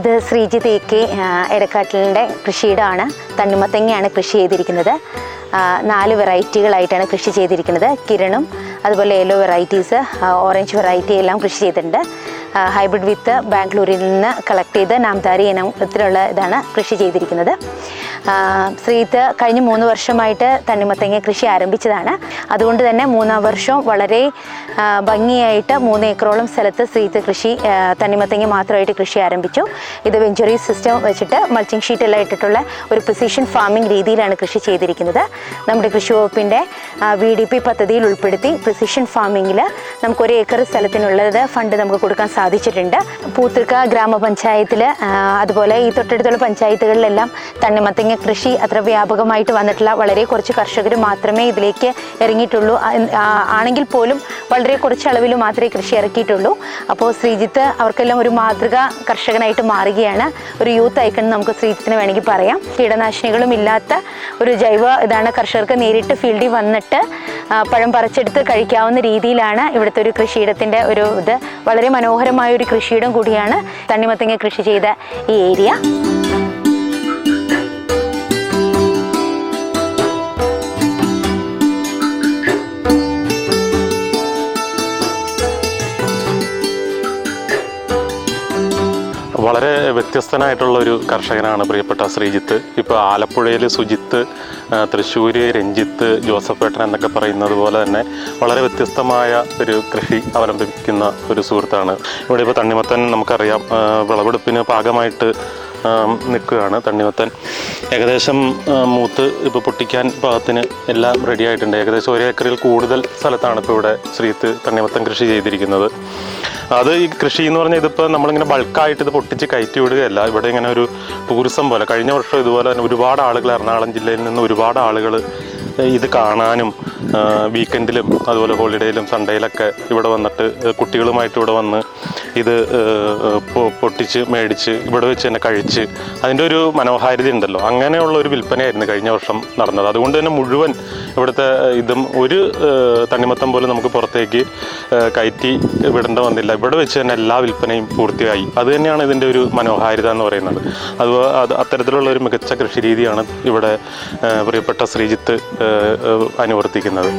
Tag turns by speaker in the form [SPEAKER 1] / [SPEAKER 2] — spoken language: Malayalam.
[SPEAKER 1] ഇത് ശ്രീജിത്ത് AK എടക്കാട്ടിലിൻ്റെ കൃഷിയിടമാണ്. തണ്ണിമത്തങ്ങയാണ് കൃഷി ചെയ്തിരിക്കുന്നത്. 4 വെറൈറ്റികളായിട്ടാണ് കൃഷി ചെയ്തിരിക്കുന്നത്. കിരണും അതുപോലെ യെല്ലോ വെറൈറ്റീസ്, ഓറഞ്ച് വെറൈറ്റി എല്ലാം കൃഷി ചെയ്തിട്ടുണ്ട്. ഹൈബ്രിഡ് വിത്ത് ബാംഗ്ലൂരിൽ നിന്ന് കളക്ട് ചെയ്ത് നാംധാരി ഇനത്തിലുള്ള ഇതാണ് കൃഷി ചെയ്തിരിക്കുന്നത്. ശ്രീജിത്ത് കഴിഞ്ഞ 3 വർഷമായിട്ട് തണ്ണിമത്തങ്ങ കൃഷി ആരംഭിച്ചതാണ്. അതുകൊണ്ട് തന്നെ 3-ാം വർഷം വളരെ ഭംഗിയായിട്ട് 3 ഏക്കറോളം സ്ഥലത്ത് ശ്രീജിത്ത് തണ്ണിമത്തങ്ങ മാത്രമായിട്ട് കൃഷി ആരംഭിച്ചു. ഇത് വെഞ്ചുറി സിസ്റ്റം വെച്ചിട്ട് മൾച്ചിങ് ഷീറ്റ് എല്ലാം ഇട്ടിട്ടുള്ള ഒരു പ്രിസിഷൻ ഫാമിംഗ് രീതിയിലാണ് കൃഷി ചെയ്തിരിക്കുന്നത്. നമ്മുടെ കൃഷി വകുപ്പിൻ്റെ VDP പദ്ധതിയിൽ ഉൾപ്പെടുത്തി പ്രിസിഷൻ ഫാമിങ്ങിൽ നമുക്ക് 1 ഏക്കർ സ്ഥലത്തിനുള്ളത് ഫണ്ട് നമുക്ക് കൊടുക്കാൻ സാധിച്ചിട്ടുണ്ട്. പൂത്തൃക്ക ഗ്രാമപഞ്ചായത്തിൽ അതുപോലെ ഈ തൊട്ടടുത്തുള്ള പഞ്ചായത്തുകളിലെല്ലാം തണ്ണിമത്തങ്ങ കൃഷി അത്ര വ്യാപകമായിട്ട് വന്നിട്ടില്ല. വളരെ കുറച്ച് കർഷകർ മാത്രമേ ഇതിലേക്ക് ഇറങ്ങിയിട്ടുള്ളൂ. ആണെങ്കിൽ പോലും വളരെ കുറച്ച് അളവിൽ മാത്രമേ കൃഷി ഇറക്കിയിട്ടുള്ളൂ. അപ്പോൾ ശ്രീജിത്ത് അവർക്കെല്ലാം ഒരു മാതൃക കർഷകനായിട്ട് മാറുകയാണ്. ഒരു യൂത്ത് ഐക്കൺ നമുക്ക് ശ്രീജിത്തിനെ വേണമെങ്കിൽ പറയാം. കീടനാശിനികളും ഇല്ലാത്ത ഒരു ജൈവ ഇതാണ്. കർഷകർക്ക് നേരിട്ട് ഫീൽഡിൽ വന്നിട്ട് പഴം പറിച്ചെടുത്ത് കഴിക്കാവുന്ന രീതിയിലാണ് ഇവിടുത്തെ ഒരു കൃഷിയിടത്തിൻ്റെ ഒരു ഇത്. വളരെ മനോഹരമായ ഒരു കൃഷിയിടം കൂടിയാണ് തണ്ണിമത്തങ്ങ കൃഷി ചെയ്ത ഈ ഏരിയ.
[SPEAKER 2] വളരെ വ്യത്യസ്തനായിട്ടുള്ള ഒരു കർഷകനാണ് പ്രിയപ്പെട്ട ശ്രീജിത്ത്. ഇപ്പോൾ ആലപ്പുഴയിൽ സുജിത്ത്, തൃശ്ശൂർ രഞ്ജിത്ത്, ജോസഫ് ഏട്ടൻ എന്നൊക്കെ പറയുന്നത് പോലെ തന്നെ വളരെ വ്യത്യസ്തമായ ഒരു കൃഷി അവലംബിക്കുന്ന ഒരു സുഹൃത്താണ്. ഇവിടെ ഇപ്പോൾ തണ്ണിമത്തൻ നമുക്കറിയാം വിളവെടുപ്പിന് പാകമായിട്ട് നിൽക്കുകയാണ്. തണ്ണിമത്തൻ ഏകദേശം മൂത്ത് ഇപ്പോൾ പൊട്ടിക്കാൻ പാകത്തിന് എല്ലാം റെഡി ആയിട്ടുണ്ട്. ഏകദേശം 1 ഏക്കറിൽ കൂടുതൽ സ്ഥലത്താണ് ഇപ്പോൾ ഇവിടെ ശ്രീജിത്ത് തണ്ണിമത്തൻ കൃഷി ചെയ്തിരിക്കുന്നത്. അത് ഈ കൃഷി എന്ന് പറഞ്ഞാൽ ഇതിപ്പോൾ നമ്മളിങ്ങനെ ബൾക്കായിട്ട് ഇത് പൊട്ടിച്ച് കയറ്റി വിടുകയല്ല. ഇവിടെ ഇങ്ങനെ ഒരു ടൂറിസം പോലെ കഴിഞ്ഞ വർഷം ഇതുപോലെ തന്നെ ഒരുപാട് ആളുകൾ എറണാകുളം ജില്ലയിൽ നിന്ന് ഒരുപാട് ആളുകൾ ഇത് കാണാനും വീക്കെൻഡിലും അതുപോലെ ഹോളിഡേയിലും സൺഡേയിലൊക്കെ ഇവിടെ വന്നിട്ട് കുട്ടികളുമായിട്ട് ഇവിടെ വന്ന് ഇത് പൊട്ടിച്ച് മേടിച്ച് ഇവിടെ വെച്ച് തന്നെ കഴിച്ച് അതിൻ്റെ ഒരു മനോഹാരിത ഉണ്ടല്ലോ, അങ്ങനെയുള്ള ഒരു വിൽപ്പനയായിരുന്നു കഴിഞ്ഞ വർഷം നടന്നത്. അതുകൊണ്ട് തന്നെ മുഴുവൻ ഇവിടുത്തെ ഇതും ഒരു തണ്ണിമത്തം പോലും നമുക്ക് പുറത്തേക്ക് കയറ്റി വിടേണ്ട വന്നില്ല. ഇവിടെ വെച്ച് തന്നെ എല്ലാ വിൽപ്പനയും പൂർത്തിയായി. അത് തന്നെയാണ് ഇതിൻ്റെ ഒരു മനോഹാരിത എന്ന് പറയുന്നത്. അത്തരത്തിലുള്ള ഒരു മികച്ച കൃഷി രീതിയാണ് ഇവിടെ പ്രിയപ്പെട്ട ശ്രീജിത്ത് അനുവർത്തിക്കുന്നത്.